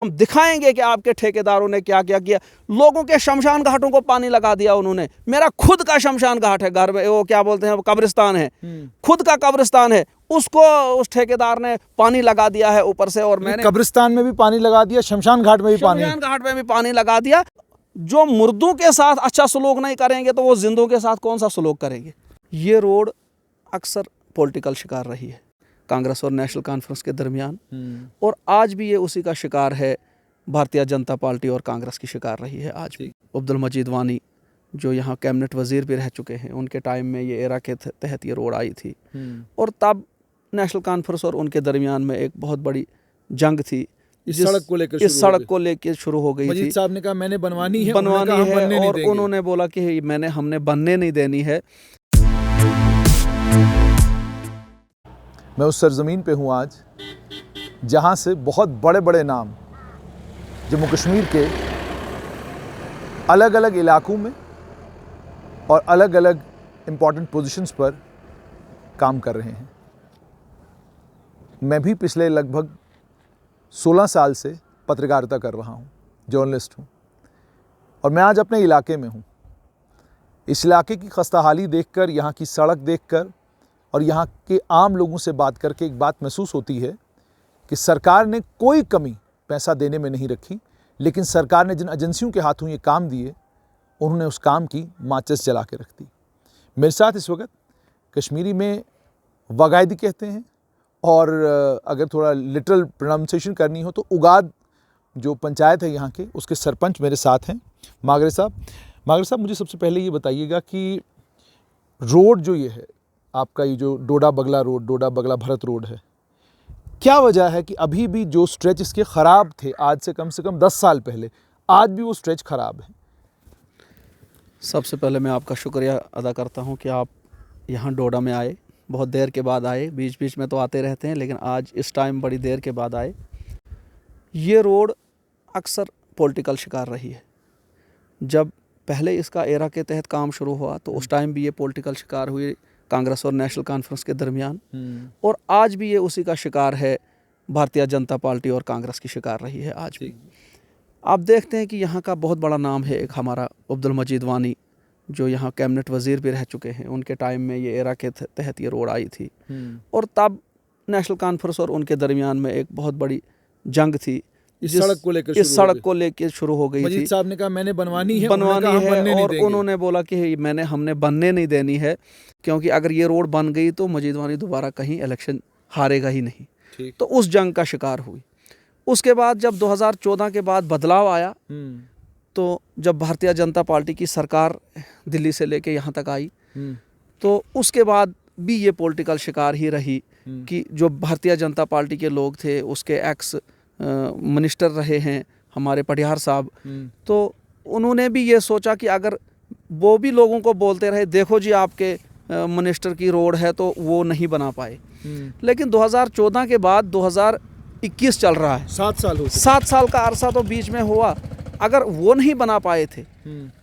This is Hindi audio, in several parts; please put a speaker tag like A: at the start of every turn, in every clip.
A: हम दिखाएंगे कि आपके ठेकेदारों ने क्या क्या किया। लोगों के शमशान घाटों को पानी लगा दिया उन्होंने। मेरा खुद का शमशान घाट है, घर में वो क्या बोलते हैं, वो कब्रिस्तान है, खुद का कब्रिस्तान है, उसको उस ठेकेदार ने पानी लगा दिया है ऊपर से। और मैंने
B: कब्रिस्तान में भी पानी लगा दिया, शमशान घाट में भी पानी
A: लगा दिया। जो मुर्दों के साथ अच्छा सलूक नहीं करेंगे तो वो जिंदों के साथ कौन सा सलूक करेंगे। ये रोड अक्सर पॉलिटिकल शिकार रही है कांग्रेस और नेशनल कॉन्फ्रेंस के दरमियान, और आज भी ये उसी का शिकार है। भारतीय जनता पार्टी और कांग्रेस की शिकार रही है आज भी। अब्दुल मजीद वानी जो यहाँ कैबिनेट वजीर भी रह चुके हैं, उनके टाइम में ये एरा के तहत ये रोड आई थी, और तब नेशनल कॉन्फ्रेंस और उनके दरमियान में एक बहुत बड़ी जंग थी।
B: इस सड़क को लेकर
A: शुरू हो गई थी।
B: साहब ने कहा मैंने बनवानी है
A: और उन्होंने बोला कि हमने बनने नहीं देनी है।
B: मैं उस सरजमीन पे हूँ आज जहाँ से बहुत बड़े बड़े नाम जम्मू कश्मीर के अलग अलग इलाकों में और अलग अलग इम्पॉर्टेंट पोजीशंस पर काम कर रहे हैं। मैं भी पिछले लगभग 16 साल से पत्रकारिता कर रहा हूँ, जर्नलिस्ट हूँ, और मैं आज अपने इलाके में हूँ। इस इलाके की खस्ताहाली देखकर, यहाँ की सड़क देखकर और यहाँ के आम लोगों से बात करके एक बात महसूस होती है कि सरकार ने कोई कमी पैसा देने में नहीं रखी, लेकिन सरकार ने जिन एजेंसियों के हाथों ये काम दिए, उन्होंने उस काम की माचिस जला के रख दी। मेरे साथ इस वक्त कश्मीरी में वगायदी कहते हैं, और अगर थोड़ा लिटरल प्रोनाउंसिएशन करनी हो तो उगाद जो पंचायत है यहाँ के, उसके सरपंच मेरे साथ हैं, मागरे साहब। मागरे साहब, मुझे सबसे पहले ये बताइएगा कि रोड जो ये है आपका, ये जो डोडा बगला रोड, डोडा बगला भरत रोड है, क्या वजह है कि अभी भी जो स्ट्रेच इसके ख़राब थे आज से कम 10 साल पहले, आज भी वो स्ट्रेच ख़राब है?
A: सबसे पहले मैं आपका शुक्रिया अदा करता हूं कि आप यहाँ डोडा में आए, बहुत देर के बाद आए। बीच बीच में तो आते रहते हैं, लेकिन आज इस टाइम बड़ी देर के बाद आए। ये रोड अक्सर पॉलिटिकल शिकार रही है। जब पहले इसका एरा के तहत काम शुरू हुआ तो उस टाइम भी ये पॉलिटिकल शिकार हुई कांग्रेस और नेशनल कॉन्फ्रेंस के दरमियान, और आज भी ये उसी का शिकार है। भारतीय जनता पार्टी और कांग्रेस की शिकार रही है आज भी। आप देखते हैं कि यहाँ का बहुत बड़ा नाम है एक हमारा अब्दुल मजीद वानी जो यहाँ कैबिनेट वजीर भी रह चुके हैं। उनके टाइम में ये एरा के तहत ये रोड आई थी, और तब नेशनल कॉन्फ्रेंस और उनके दरमियान में एक बहुत बड़ी जंग थी।
B: इस सड़क को लेकर
A: शुरू हो गई थी।
B: साहब ने कहा मैंने बनवानी है,
A: और उन्होंने बोला कि हमने बनने नहीं देनी है, क्योंकि अगर ये रोड बन गई तो मजीद वानी दोबारा कहीं इलेक्शन हारेगा ही नहीं। तो उस जंग का शिकार हुई। उसके बाद जब 2014 के बाद बदलाव आया, तो जब भारतीय जनता पार्टी की सरकार दिल्ली से लेके यहाँ तक आई, तो उसके बाद भी ये पॉलिटिकल शिकार ही रही कि जो भारतीय जनता पार्टी के लोग थे, उसके एक्स मिनिस्टर रहे हैं हमारे पटियार साहब, तो उन्होंने भी ये सोचा कि अगर वो भी लोगों को बोलते रहे देखो जी आपके मिनिस्टर की रोड है, तो वो नहीं बना पाए। लेकिन 2014 के बाद 2021 चल रहा है, 7 साल का अरसा तो बीच में हुआ। अगर वो नहीं बना पाए थे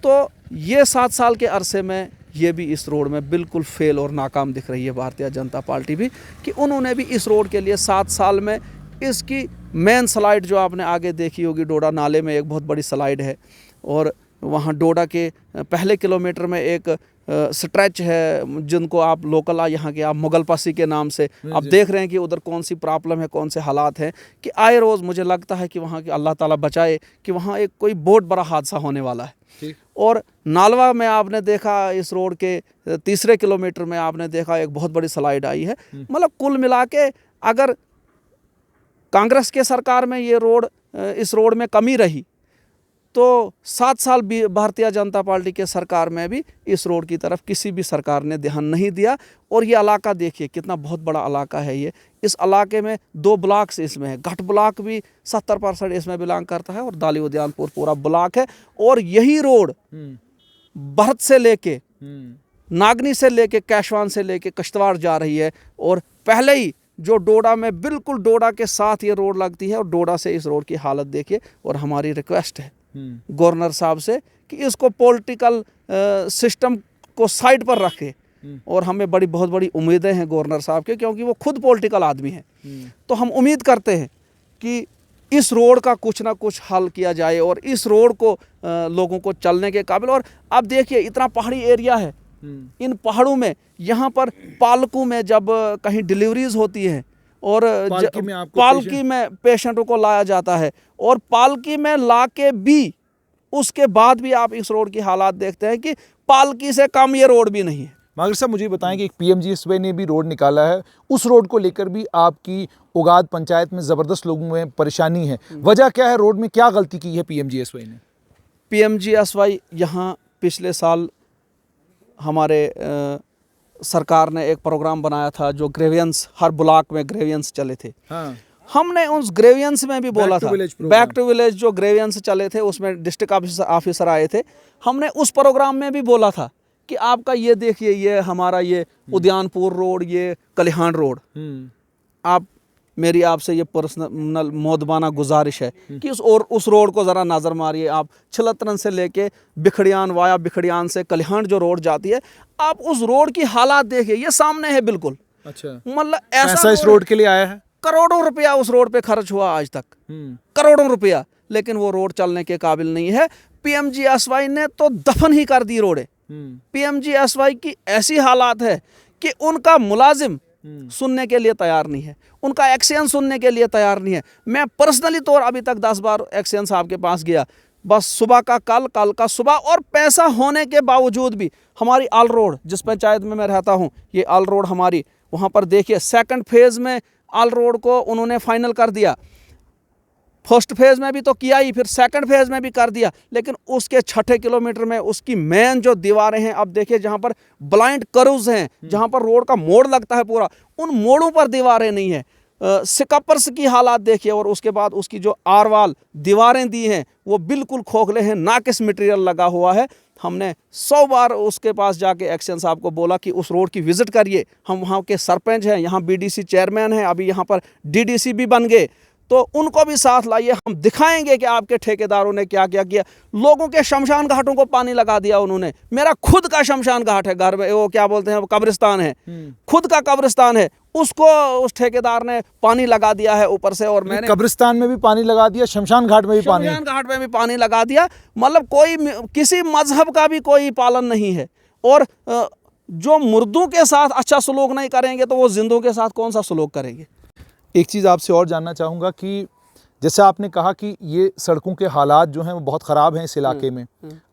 A: तो ये 7 साल के अरसे में ये भी इस रोड में बिल्कुल फेल और नाकाम दिख रही है भारतीय जनता पार्टी भी, कि उन्होंने भी इस रोड के लिए 7 साल में इसकी मेन स्लाइड जो आपने आगे देखी होगी, डोडा नाले में एक बहुत बड़ी स्लाइड है, और वहाँ डोडा के पहले किलोमीटर में एक स्ट्रेच है जिनको आप लोकल यहाँ के आप मुगलपासी के नाम से आप देख रहे हैं कि उधर कौन सी प्रॉब्लम है, कौन से हालात हैं, कि आए रोज़ मुझे लगता है कि वहाँ की अल्लाह ताला बचाए कि वहाँ एक कोई बहुत बड़ा हादसा होने वाला है। और नालवा में आपने देखा, इस रोड के 3 किलोमीटर में आपने देखा एक बहुत बड़ी स्लाइड आई है। मतलब कुल मिला के अगर कांग्रेस के सरकार में ये रोड, इस रोड में कमी रही, तो 7 साल भारतीय जनता पार्टी के सरकार में भी इस रोड की तरफ किसी भी सरकार ने ध्यान नहीं दिया। और ये इलाका देखिए कितना बहुत बड़ा इलाका है ये। इस इलाके में 2 ब्लॉक्स इसमें है, घट ब्लॉक भी 70% इसमें बिलोंग करता है, और दाली उद्यानपुर पूरा ब्लॉक है। और यही रोड भरत से लेके नागनी से लेके कैशवान से लेके कश्तवाड़ जा रही है, और पहले ही जो डोडा में बिल्कुल डोडा के साथ ये रोड लगती है, और डोडा से इस रोड की हालत देखिए। और हमारी रिक्वेस्ट है गवर्नर साहब से कि इसको पॉलिटिकल सिस्टम को साइड पर रखे, और हमें बहुत बड़ी उम्मीदें हैं गवर्नर साहब के, क्योंकि वो खुद पॉलिटिकल आदमी हैं। तो हम उम्मीद करते हैं कि इस रोड का कुछ ना कुछ हल किया जाए और इस रोड को लोगों को चलने के काबिल। और अब देखिए इतना पहाड़ी एरिया है, इन पहाड़ों में यहाँ पर पालकों में जब कहीं डिलीवरीज होती है और पालकी में पेशेंटों को लाया जाता है और पालकी में ला के भी उसके बाद भी आप इस रोड की हालात देखते हैं कि पालकी से कम ये रोड भी नहीं है।
B: मागर साहब मुझे बताएं कि पीएमजीएसवाई ने भी रोड निकाला है, उस रोड को लेकर भी आपकी उगाद पंचायत में ज़बरदस्त लोगों में परेशानी है, वजह क्या है? रोड में क्या गलती की है पीएमजीएसवाई ने?
A: पीएमजीएसवाई यहाँ पिछले साल हमारे सरकार ने एक प्रोग्राम बनाया था जो ग्रेवियंस, हर ब्लॉक में ग्रेवियंस चले थे।
B: हाँ।
A: हमने उस ग्रेवियंस में भी बोला था, बैक टू विलेज जो ग्रेवियंस चले थे उसमें डिस्ट्रिक्ट ऑफिसर आए थे, हमने उस प्रोग्राम में भी बोला था कि आपका ये देखिए, ये हमारा ये उद्यानपुर रोड, ये कलिहान रोड, आप मेरी आपसे ये पर्सनल मोदबाना गुजारिश है कि उस रोड को ज़रा नज़र मारिए। आप छलतरन से लेके बिखड़ियान, वाया बिखड़ियान से कलिहान जो रोड जाती है, आप उस रोड की हालात देखिए, ये सामने है बिल्कुल।
B: अच्छा,
A: मतलब
B: ऐसा इस रोड के लिए आया है?
A: करोड़ों रुपया उस रोड पे खर्च हुआ आज तक, करोड़ों रुपया, लेकिन वो रोड चलने के काबिल नहीं है। पीएमजीएसवाई ने तो दफन ही कर दी रोडें। पीएमजीएसवाई की ऐसी हालात है कि उनका मुलाजिम सुनने के लिए तैयार नहीं है, उनका एक्शन सुनने के लिए तैयार नहीं है। मैं पर्सनली तौर अभी तक 10 बार एक्शन साहब के पास गया, बस सुबह का कल, कल का सुबह, और पैसा होने के बावजूद भी हमारी आल रोड, जिस पंचायत में मैं रहता हूँ, ये आल रोड हमारी, वहाँ पर देखिए सेकंड फेज़ में आल रोड को उन्होंने फाइनल कर दिया, फर्स्ट फेज़ में भी तो किया ही, फिर सेकंड फेज़ में भी कर दिया, लेकिन उसके 6 किलोमीटर में उसकी मेन जो दीवारें हैं, अब देखिए जहाँ पर ब्लाइंड कर्व्स हैं, जहाँ पर रोड का मोड़ लगता है पूरा, उन मोड़ों पर दीवारें नहीं है। स्कपर्स की हालात देखिए, और उसके बाद उसकी जो आरवाल दीवारें दी हैं वो बिल्कुल खोखले हैं, नाकिस मटेरियल लगा हुआ है। हमने 100 बार उसके पास जाके एक्शन साहब को बोला कि उस रोड की विज़िट करिए। हम वहाँ के सरपंच हैं, यहाँ बीडीसी चेयरमैन हैं, अभी यहाँ पर डीडीसी भी बन गए, तो उनको भी साथ लाइए, हम दिखाएंगे कि आपके ठेकेदारों ने क्या क्या किया। लोगों के शमशान घाटों को पानी लगा दिया उन्होंने। मेरा खुद का शमशान घाट है घर में, वो क्या बोलते हैं, वो कब्रिस्तान है, खुद का कब्रिस्तान है, उसको उस ठेकेदार ने पानी लगा दिया है ऊपर से। और मैंने
B: कब्रिस्तान में भी पानी लगा दिया, शमशान घाट में भी पानी,
A: शमशान घाट में भी पानी लगा दिया। मतलब कोई किसी मजहब का भी कोई पालन नहीं है। और जो मुर्दों के साथ अच्छा सलूक नहीं करेंगे तो वो जिंदों के साथ कौन सा सलूक करेंगे।
B: एक चीज़ आपसे और जानना चाहूँगा कि जैसे आपने कहा कि ये सड़कों के हालात जो हैं वो बहुत ख़राब हैं इस इलाके में,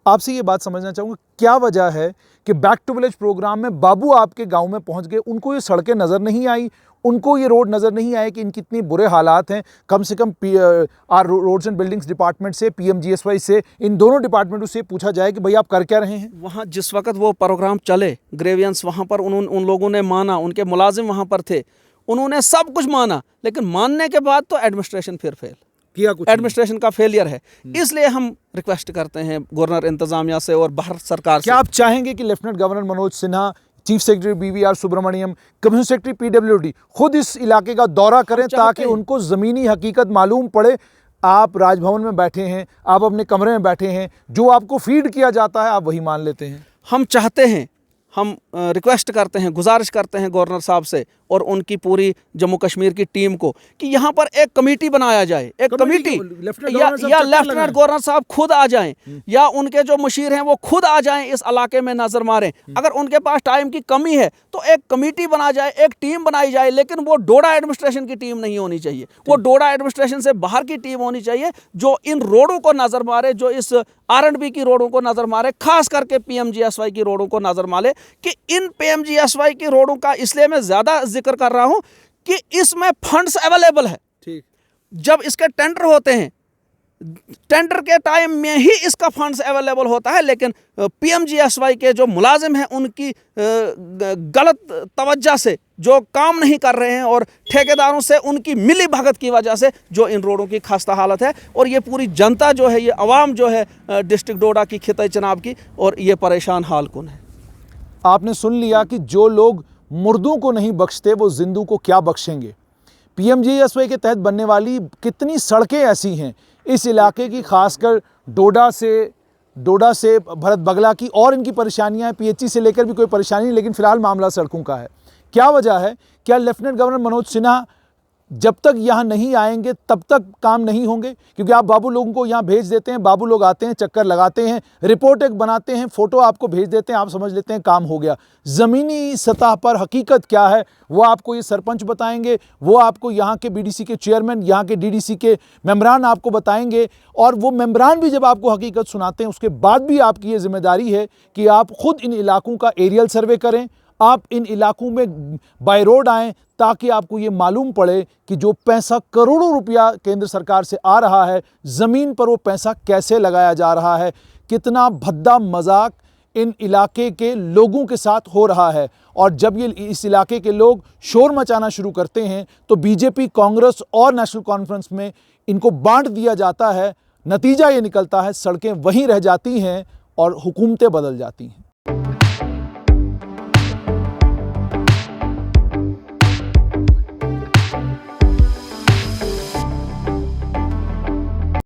B: आपसे ये बात समझना चाहूँगा क्या वजह है कि बैक टू विलेज प्रोग्राम में बाबू आपके गांव में पहुंच गए, उनको ये सड़कें नज़र नहीं आई, उनको ये रोड नज़र नहीं आए कि इनकी इतने बुरे हालात हैं। कम से कम रोड्स एंड बिल्डिंग्स डिपार्टमेंट से, पीएमजीएसवाई से, इन दोनों डिपार्टमेंटों से पूछा जाए कि भाई आप कर क्या रहे हैं।
A: वहाँ जिस वक्त वो प्रोग्राम चले ग्रेवियंस, वहाँ पर उन लोगों ने माना, उनके मुलाजिम वहाँ पर थे, उन्होंने सब कुछ माना, लेकिन मानने के बाद तो एडमिनिस्ट्रेशन फिर फेल
B: किया, कुछ
A: एडमिनिस्ट्रेशन का फेलियर है। इसलिए हम रिक्वेस्ट करते हैं गवर्नर इंतजामिया से और भारत सरकार से।
B: क्या आप चाहेंगे कि lieutenant governor Manoj Sinha, chief secretary BVR Subrahmanyam, commissioner secretary PWD खुद इस इलाके का दौरा करें ताकि उनको ज़मीनी हकीकत मालूम पड़े? आप राजभवन में बैठे हैं, आप अपने कमरे में बैठे हैं, जो आपको फीड किया जाता है आप वही मान लेते हैं।
A: हम चाहते हैं, हम रिक्वेस्ट करते हैं, गुजारिश करते हैं गवर्नर साहब से और उनकी पूरी जम्मू कश्मीर की टीम को कि यहाँ पर एक कमेटी बनाया जाए, एक कमेटी, या लेफ्टिनेंट गवर्नर साहब खुद आ जाएं, या उनके जो मुशीर हैं वो खुद आ जाएं, इस इलाके में नजर मारें। अगर उनके पास टाइम की कमी है तो एक कमेटी बना जाए, एक टीम बनाई जाए, लेकिन वो डोडा एडमिनिस्ट्रेशन की टीम नहीं होनी चाहिए, वो डोडा एडमिनिस्ट्रेशन से बाहर की टीम होनी चाहिए, जो इन रोडों को नजर मारे, जो इस R&B की रोडों को नजर मारे, खास करके पीएमजीएसवाई की रोडों को नजर मारे। कि इन पीएमजीएसवाई की रोडों का इसलिए मैं ज्यादा जिक्र कर रहा हूं कि इसमें फंड्स अवेलेबल है। ठीक, जब इसके टेंडर होते हैं, टेंडर के टाइम में ही इसका फंड्स अवेलेबल होता है, लेकिन पीएमजीएसवाई के जो मुलाजिम हैं उनकी गलत तवज्जो से जो काम नहीं कर रहे हैं और ठेकेदारों से उनकी मिली भगत की वजह से जो इन रोडों की खस्ता हालत है। और ये पूरी जनता जो है, ये अवाम जो है डिस्ट्रिक्ट डोडा की, खिता चनाब की, और ये परेशान हाल कुन है।
B: आपने सुन लिया कि जो लोग मुर्दों को नहीं बख्शते वो जिंदों को क्या बख्शेंगे। पीएमजीएसवाई के तहत बनने वाली कितनी सड़कें ऐसी हैं इस इलाके की, खासकर डोडा से भरत बगला की, और इनकी परेशानियां हैं, पीएचई से लेकर भी कोई परेशानी नहीं, लेकिन फिलहाल मामला सड़कों का है। क्या वजह है? क्या लेफ्टिनेंट गवर्नर मनोज सिन्हा जब तक यहाँ नहीं आएंगे तब तक काम नहीं होंगे, क्योंकि आप बाबू लोगों को यहाँ भेज देते हैं, बाबू लोग आते हैं, चक्कर लगाते हैं, रिपोर्ट एक बनाते हैं, फोटो आपको भेज देते हैं, आप समझ लेते हैं काम हो गया। ज़मीनी सतह पर हकीकत क्या है वो आपको ये सरपंच बताएंगे, वो आपको यहाँ के बीडीसी के चेयरमैन, यहाँ के डीडीसी के मेंबरान आपको बताएंगे। और वो मेंबरान भी जब आपको हकीकत सुनाते हैं उसके बाद भी आपकी ये जिम्मेदारी है कि आप खुद इन इलाकों का एरियल सर्वे करें, आप इन इलाकों में बाय रोड आएँ, ताकि आपको ये मालूम पड़े कि जो पैसा करोड़ों रुपया केंद्र सरकार से आ रहा है, ज़मीन पर वो पैसा कैसे लगाया जा रहा है, कितना भद्दा मजाक इन इलाके के लोगों के साथ हो रहा है। और जब ये इस इलाके के लोग शोर मचाना शुरू करते हैं तो बीजेपी, कांग्रेस और नेशनल कॉन्फ्रेंस में इनको बांट दिया जाता है। नतीजा ये निकलता है, सड़कें वहीं रह जाती हैं और हुकूमतें बदल जाती हैं।